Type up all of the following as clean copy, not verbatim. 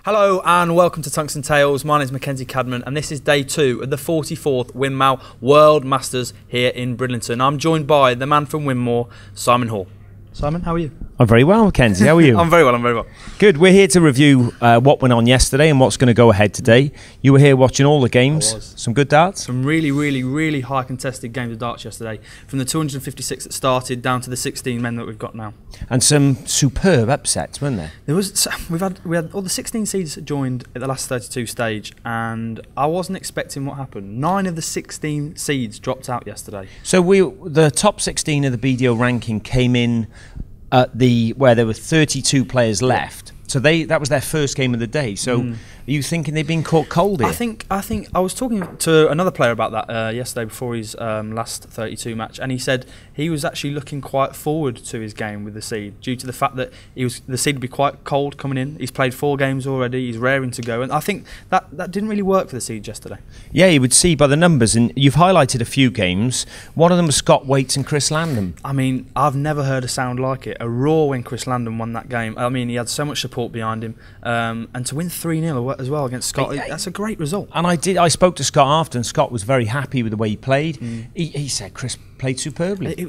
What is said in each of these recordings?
Hello and welcome to Tungsten Tales. My name is Mackenzie Cadman and this is day 2 of the 44th Winmau World Masters here in Bridlington. I'm joined by the man from Winmau, Simon Hall. Simon, how are you? I'm very well, Mackenzie. How are you? I'm very well. Good. We're here to review what went on yesterday and what's going to go ahead today. You were here watching all the games. Some good darts? Some really high contested games of darts yesterday. From the 256 that started down to the 16 men that we've got now. And some superb upsets, weren't there? We had all the 16 seeds that joined at the last 32 stage, and I wasn't expecting what happened. 9 of the 16 seeds dropped out yesterday. So the top 16 of the BDO ranking came in at where there were 32 players left. So that was their first game of the day. So are you thinking they've been caught cold here? I think I was talking to another player about that yesterday before his last 32 match, and he said he was actually looking quite forward to his game with the seed due to the fact that the seed would be quite cold coming in. He's played 4 games already. He's raring to go, and I think that didn't really work for the seed yesterday. Yeah, you would see by the numbers, and you've highlighted a few games. One of them was Scott Waits and Chris Landon. I mean, I've never heard a sound like it. A roar when Chris Landon won that game. I mean, he had so much support behind him, and to win 3-0 as well against Scott, that's a great result. And I spoke to Scott after, and Scott was very happy with the way he played. He said Chris played superbly. It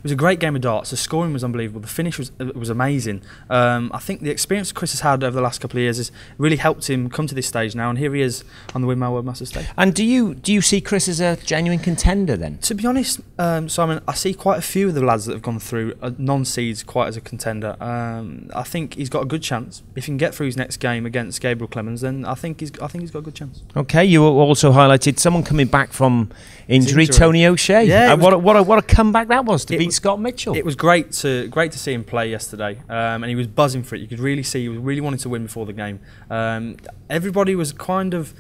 was a great game of darts. The scoring was unbelievable. The finish was amazing. I think the experience Chris has had over the last couple of years has really helped him come to this stage now, and here he is on the Winmau World Masters stage. And do you see Chris as a genuine contender then? To be honest, Simon, I see quite a few of the lads that have gone through non-seeds quite as a contender. I think he's got a good chance. If he can get through his next game against Gabriel Clemens, then I think he's got a good chance. Okay, you also highlighted someone coming back from injury. Tony O'Shea. Yeah, what a comeback that was to beat Scott Mitchell. It was great to see him play yesterday, and he was buzzing for it. You could really see he was really wanting to win before the game. Everybody was kind of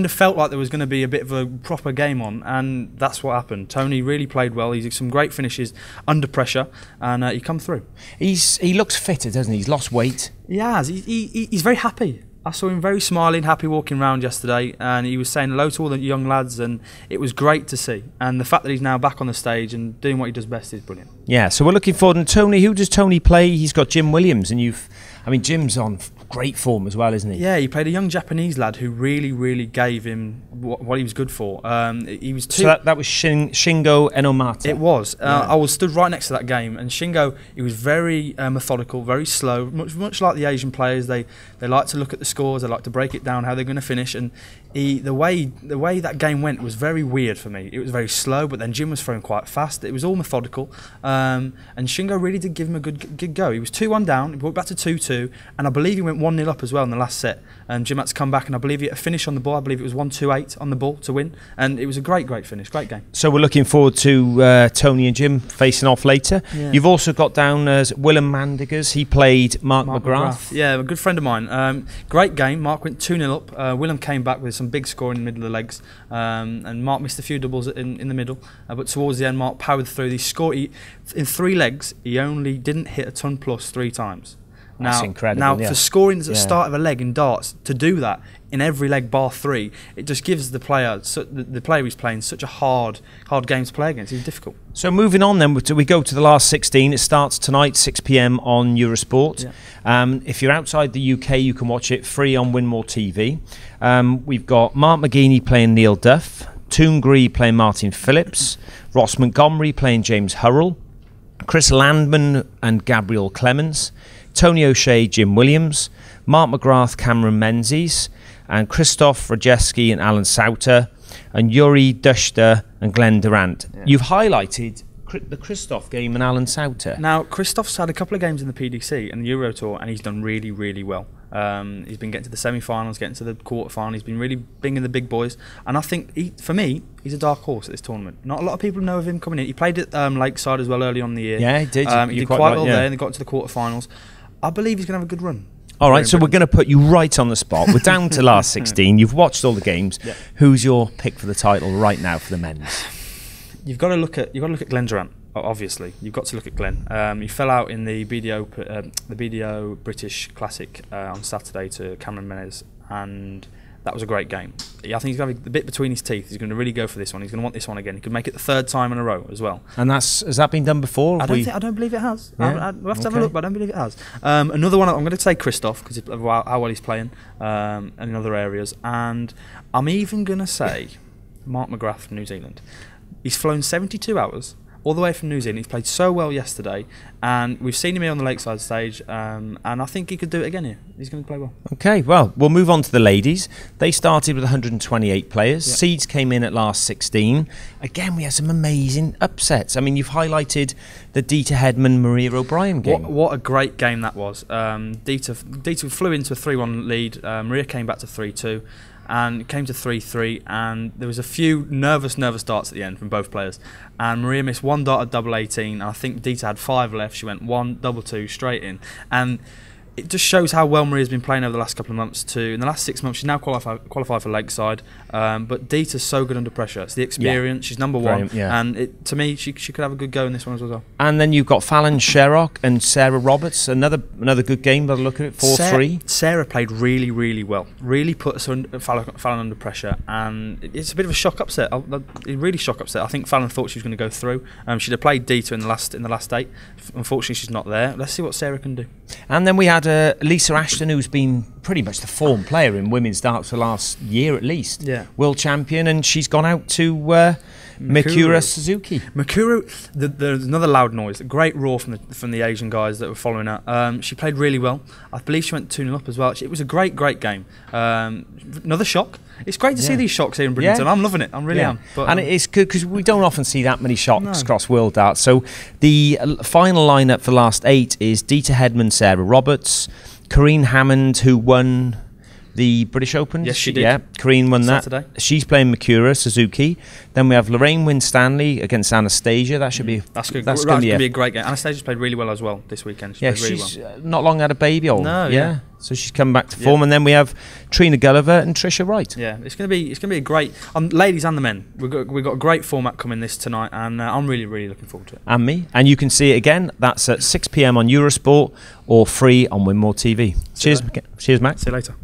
felt like there was going to be a bit of a proper game on, and that's what happened. Tony really played well. He's some great finishes under pressure, and he come through. He looks fitter, doesn't he? He's lost weight. He has. He's very happy. I saw him very smiling, happy walking around yesterday, and he was saying hello to all the young lads, and it was great to see. And the fact that he's now back on the stage and doing what he does best is brilliant. Yeah, so we're looking forward. And Tony, who does Tony play? He's got Jim Williams, and Jim's on great form as well, isn't he? Yeah, he played a young Japanese lad who really gave him what he was good for. He was so that was Shingo Enomata. It was. Yeah. I was stood right next to that game, and Shingo, he was very methodical, very slow, much like the Asian players. They like to look at the scores, they like to break it down, how they're going to finish, and the way that game went was very weird for me. It was very slow, but then Jim was throwing quite fast. It was all methodical, and Shingo really did give him a good go. He was 2-1 down, he brought it back to 2-2, and I believe he went 1-0 up as well in the last set. Jim had to come back, and I believe he had a finish on the ball. I believe it was 1-2-8 on the ball to win, and it was a great finish, great game. So we're looking forward to Tony and Jim facing off later. Yeah. You've also got down Willem Mandigers. He played Mark McGrath. Yeah, a good friend of mine. Great game. Mark went 2-0 up. Willem came back with some big score in the middle of the legs, and Mark missed a few doubles in the middle, but towards the end Mark powered through. In 3 legs he only didn't hit a ton plus 3 times. That's incredible. Now, for scoring at the start of a leg in darts, to do that in every leg bar 3, it just gives the player who's playing such a hard game to play against. It's difficult. So moving on then, we go to the last 16. It starts tonight, 6 PM on Eurosport. Yeah. If you're outside the UK, you can watch it free on Winmau TV. We've got Mark McGeaney playing Neil Duff, Toon Gree playing Martin Phillips, Ross Montgomery playing James Hurrell, Chris Landman and Gabriel Clemens, Tony O'Shea, Jim Williams, Mark McGrath, Cameron Menzies, and Christoph Rajeski and Alan Sauter, and Yuri Dushter and Glenn Durant. Yeah. You've highlighted the Christoph game and Alan Sauter. Now, Christoph's had a couple of games in the PDC and the Euro Tour, and he's done really well. He's been getting to the semi-finals, getting to the quarter-final. He's been really bringing the big boys, and I think for me, he's a dark horse at this tournament. Not a lot of people know of him coming in. He played at Lakeside as well early on in the year. Yeah, he did. He did quite well there, and they got to the quarter-finals. I believe he's going to have a good run. All right, so we're going to put you right on the spot. We're down to last 16. You've watched all the games. Yeah. Who's your pick for the title right now for the men's? You've got to look at Glenn Durant. Obviously, you've got to look at Glenn. He fell out in the BDO British Classic on Saturday to Cameron Menzies, and that was a great game. I think he's going to have a bit between his teeth. He's going to really go for this one. He's going to want this one again. He could make it the 3rd time in a row as well. And has that been done before? I don't believe it has. Yeah? We'll have to have a look, but I don't believe it has. Another one, I'm going to say Christoph, because of how well he's playing and in other areas. And I'm even going to say Mark McGrath from New Zealand. He's flown 72 hours all the way from New Zealand. He's played so well yesterday, and we've seen him here on the Lakeside stage, and I think he could do it again here. He's going to play well. Okay, well, we'll move on to the ladies. They started with 128 players. Yep. Seeds came in at last 16. Again, we had some amazing upsets. I mean, you've highlighted the Dita Hedman Maria O'Brien game. What a great game that was. Dita flew into a 3-1 lead. Maria came back to 3-2. And it came to 3-3, and there was a few nervous darts at the end from both players. And Maria missed one dart at double 18, and I think Dita had 5 left. She went 1, double 2, straight in. And it just shows how well Maria's been playing over the last couple of months too. In the last 6 months, she's now qualified for Lakeside. But Dita's so good under pressure. It's the experience. Yeah. She's number 1, and to me, she could have a good go in this one as well. And then you've got Fallon Sherrock and Sarah Roberts. Another good game by the look of it. 4-3. Sarah played really well. Really put us Fallon under pressure, and it's a bit of a shock upset. A really shock upset. I think Fallon thought she was going to go through. She'd have played Dita in the last 8. Unfortunately, she's not there. Let's see what Sarah can do. And then we had Lisa Ashton, who's been pretty much the form player in women's darts for the last year at least. Yeah. World champion, and she's gone out to Mikura Suzuki. Mikura, there's another loud noise. A great roar from the Asian guys that were following her. She played really well. I believe she went 2-0 up as well. It was a great game. Another shock. It's great to see these shocks here in Bridlington. I'm loving it. I really am. But, and it's good because we don't often see that many shocks across world darts. So the final lineup for the last 8 is Dita Hedman, Sarah Roberts, Corrine Hammond, who won the British Open. Yes, she did. Yeah, Corrine won Saturday. that. She's playing Mikura Suzuki. Then we have Lorraine Winstanley against Anastasia. That should be that's going to be a great game. Anastasia's played really well as well this weekend. She's not long had a baby. No, so she's come back to form. And then we have Trina Gulliver and Tricia Wright. Yeah, it's going to be a great ladies and the men. We've got a great format coming this tonight, and I'm really looking forward to it. And me. And you can see it again. That's at 6 p.m. on Eurosport or free on Winmau TV. Cheers, Max. See you later.